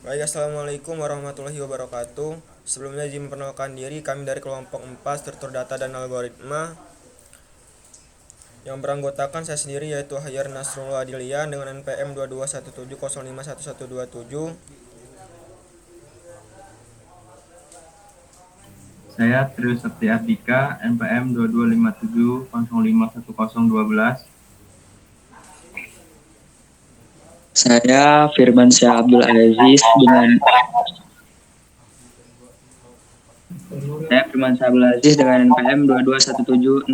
Baik, Assalamualaikum warahmatullahi wabarakatuh. Sebelumnya izin memperkenalkan diri, kami dari kelompok 4 struktur data dan algoritma yang beranggotakan saya sendiri yaitu Hayar Nasrullah Adilian dengan NPM 2217051127. Saya Trius Sakti Ardika, NPM 2257051012. Saya Firmansyah Abdul Aziz dengan NPM 2217051037.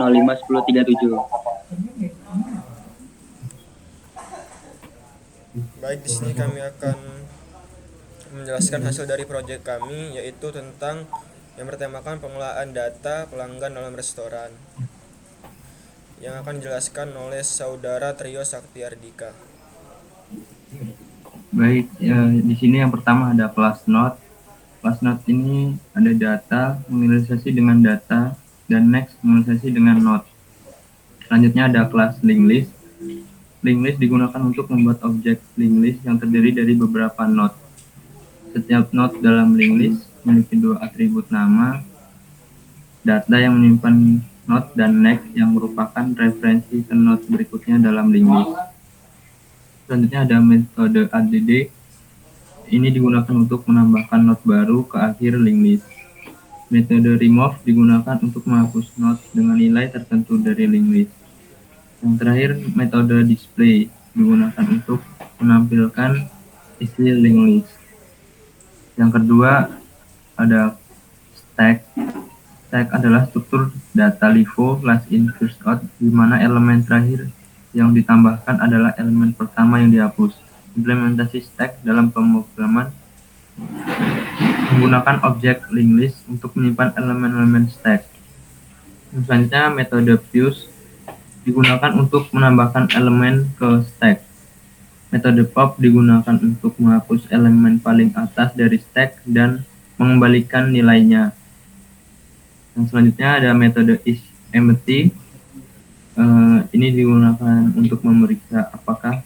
Baik, di sini kami akan menjelaskan hasil dari proyek kami yaitu tentang yang bertemakan pengelolaan data pelanggan dalam restoran yang akan dijelaskan oleh saudara Trio Sakti Ardika. Baik, di sini yang pertama ada class node. Class node ini ada data, menginisialisasi dengan data, dan next menginisialisasi dengan node. Selanjutnya ada class linked list. Linked list digunakan untuk membuat objek linked list yang terdiri dari beberapa node. Setiap node dalam linked list memiliki dua atribut nama, data yang menyimpan node, dan next yang merupakan referensi ke node berikutnya dalam linked list. Selanjutnya ada metode add. Ini digunakan untuk menambahkan node baru ke akhir linked list. Metode remove digunakan untuk menghapus node dengan nilai tertentu dari linked list. Yang terakhir, metode display digunakan untuk menampilkan isi linked list. Yang kedua, ada stack. Stack adalah struktur data LIFO last in first out, di mana elemen terakhir yang ditambahkan adalah elemen pertama yang dihapus. Implementasi stack dalam pemrograman menggunakan objek linked list untuk menyimpan elemen-elemen stack. Selanjutnya, metode fuse digunakan untuk menambahkan elemen ke stack. Metode pop digunakan untuk menghapus elemen paling atas dari stack dan mengembalikan nilainya. Yang selanjutnya ada metode isEmpty. Ini digunakan untuk memeriksa apakah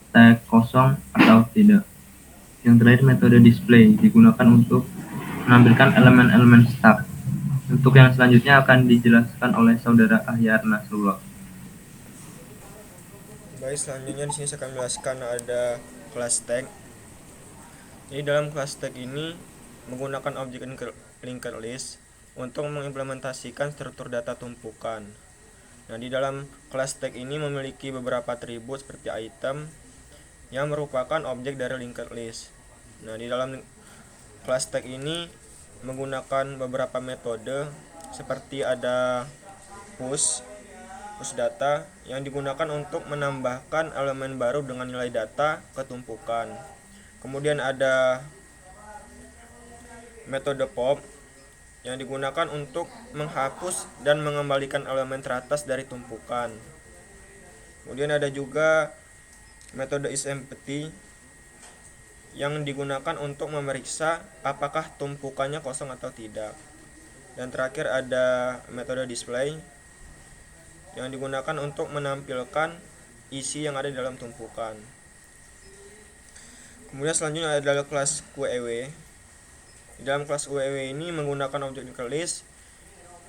stack kosong atau tidak. Yang terakhir, metode display digunakan untuk menampilkan elemen-elemen stack. Untuk yang selanjutnya akan dijelaskan oleh saudara Ahyar Nasrullah. Baik, selanjutnya di sini saya akan menjelaskan ada kelas tag. Jadi dalam kelas tag ini menggunakan objek linked list untuk mengimplementasikan struktur data tumpukan. Nah, di dalam kelas tag ini memiliki beberapa atribut seperti item yang merupakan objek dari linked list. Nah, di dalam kelas tag ini menggunakan beberapa metode seperti ada push data yang digunakan untuk menambahkan elemen baru dengan nilai data ke tumpukan. Kemudian ada metode pop yang digunakan untuk menghapus dan mengembalikan elemen teratas dari tumpukan. Kemudian ada juga metode isEmpty yang digunakan untuk memeriksa apakah tumpukannya kosong atau tidak. Dan terakhir ada metode display yang digunakan untuk menampilkan isi yang ada di dalam tumpukan. Kemudian selanjutnya adalah kelas QEW. Di dalam kelas QEW ini menggunakan objek linked list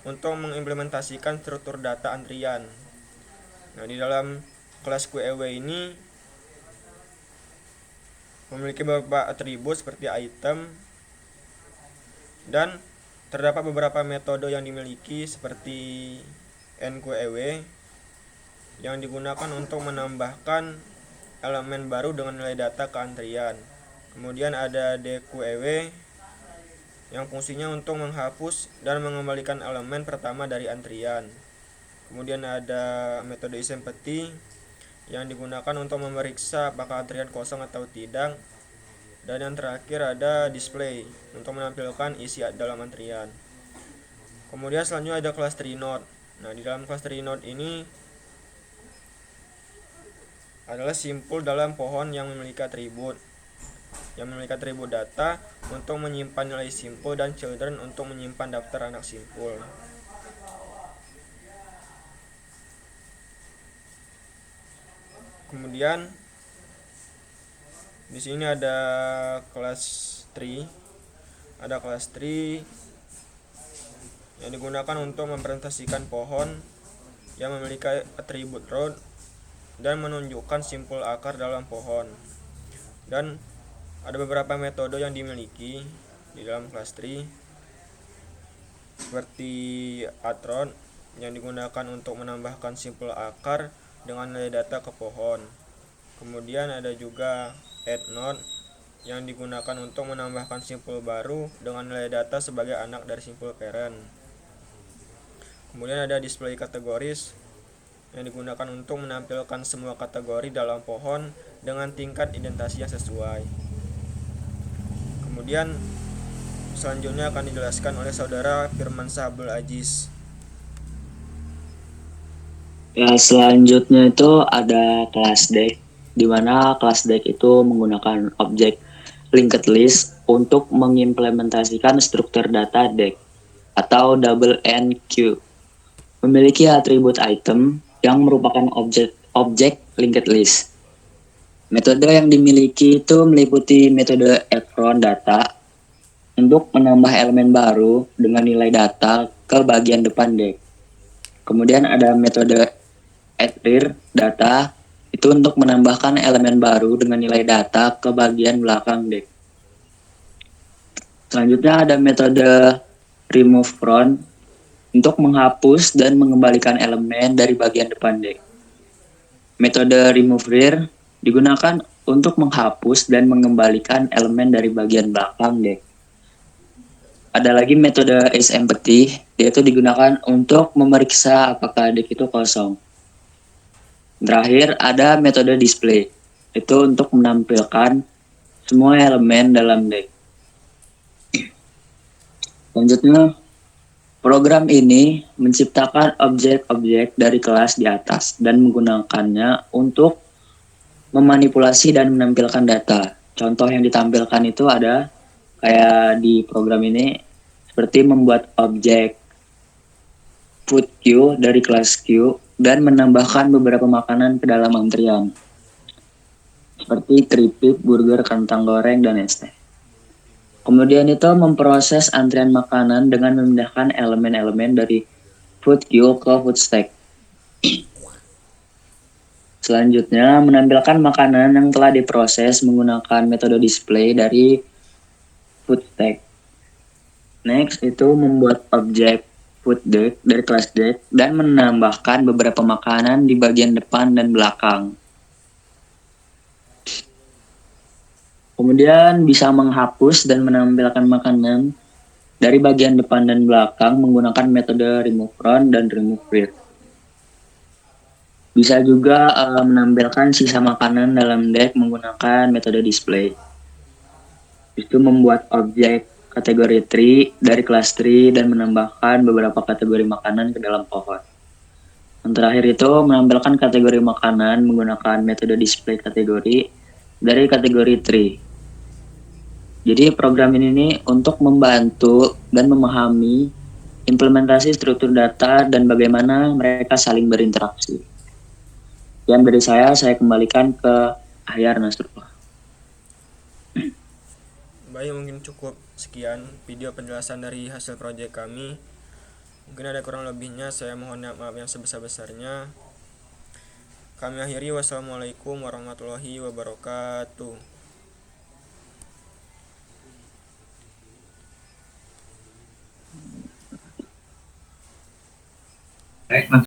untuk mengimplementasikan struktur data antrian. Nah, di dalam kelas QEW ini memiliki beberapa atribut seperti item dan terdapat beberapa metode yang dimiliki seperti nQEW yang digunakan untuk menambahkan elemen baru dengan nilai data ke antrian. Kemudian ada dqew yang fungsinya untuk menghapus dan mengembalikan elemen pertama dari antrian. Kemudian ada metode isEmpty yang digunakan untuk memeriksa apakah antrian kosong atau tidak. Dan yang terakhir ada display untuk menampilkan isi dalam antrian. Kemudian selanjutnya ada kelas tree-node. Nah, di dalam kelas tree-node ini adalah simpul dalam pohon yang memiliki atribut data untuk menyimpan nilai simpul dan children untuk menyimpan daftar anak simpul. Kemudian Di sini ada kelas tree, yang digunakan untuk mempresentasikan pohon yang memiliki atribut root dan menunjukkan simpul akar dalam pohon. Dan ada beberapa metode yang dimiliki di dalam kelas tree, seperti Atron yang digunakan untuk menambahkan simpul akar dengan nilai data ke pohon. Kemudian ada juga AddNode yang digunakan untuk menambahkan simpul baru dengan nilai data sebagai anak dari simpul parent. Kemudian ada display kategoris yang digunakan untuk menampilkan semua kategori dalam pohon dengan tingkat identasi yang sesuai. Kemudian selanjutnya akan dijelaskan oleh saudara Firmansyah Abdul Aziz. Ya, selanjutnya itu ada kelas deck, di mana kelas deck itu menggunakan objek linked list untuk mengimplementasikan struktur data deck atau double NQ. Memiliki atribut item yang merupakan objek linked list. Metode yang dimiliki itu meliputi metode Ekron data untuk menambah elemen baru dengan nilai data ke bagian depan deck. Kemudian ada metode add-rear data itu untuk menambahkan elemen baru dengan nilai data ke bagian belakang deck. Selanjutnya ada metode remove from untuk menghapus dan mengembalikan elemen dari bagian depan deck. Metode remove rear digunakan untuk menghapus dan mengembalikan elemen dari bagian belakang deck. Ada lagi metode is empty, yaitu digunakan untuk memeriksa apakah deck itu kosong. Terakhir ada metode display, itu untuk menampilkan semua elemen dalam deck. Selanjutnya, program ini menciptakan objek-objek dari kelas di atas dan menggunakannya untuk memanipulasi dan menampilkan data. Contoh yang ditampilkan itu ada kayak di program ini seperti membuat objek food queue dari kelas queue dan menambahkan beberapa makanan ke dalam antrian. Seperti keripik, burger, kentang goreng, dan es teh. Kemudian itu memproses antrian makanan dengan memindahkan elemen-elemen dari food queue ke food stack. Selanjutnya, menampilkan makanan yang telah diproses menggunakan metode display dari food stack. Next, itu membuat objek food deck dari kelas deck dan menambahkan beberapa makanan di bagian depan dan belakang. Kemudian bisa menghapus dan menampilkan makanan dari bagian depan dan belakang menggunakan metode remove from dan remove rear. Bisa juga menampilkan sisa makanan dalam deck menggunakan metode display. Itu membuat objek kategori tree dari kelas tree dan menambahkan beberapa kategori makanan ke dalam pohon. Yang terakhir itu menampilkan kategori makanan menggunakan metode display kategori dari kategori tree. Jadi program ini untuk membantu dan memahami implementasi struktur data dan bagaimana mereka saling berinteraksi. Dan dari saya kembalikan ke Ahyar Nasrullah. Baik, mungkin cukup sekian video penjelasan dari hasil proyek kami. Mungkin ada kurang lebihnya, saya mohon maaf yang sebesar-besarnya. Kami akhiri, wassalamualaikum warahmatullahi wabarakatuh. Baik,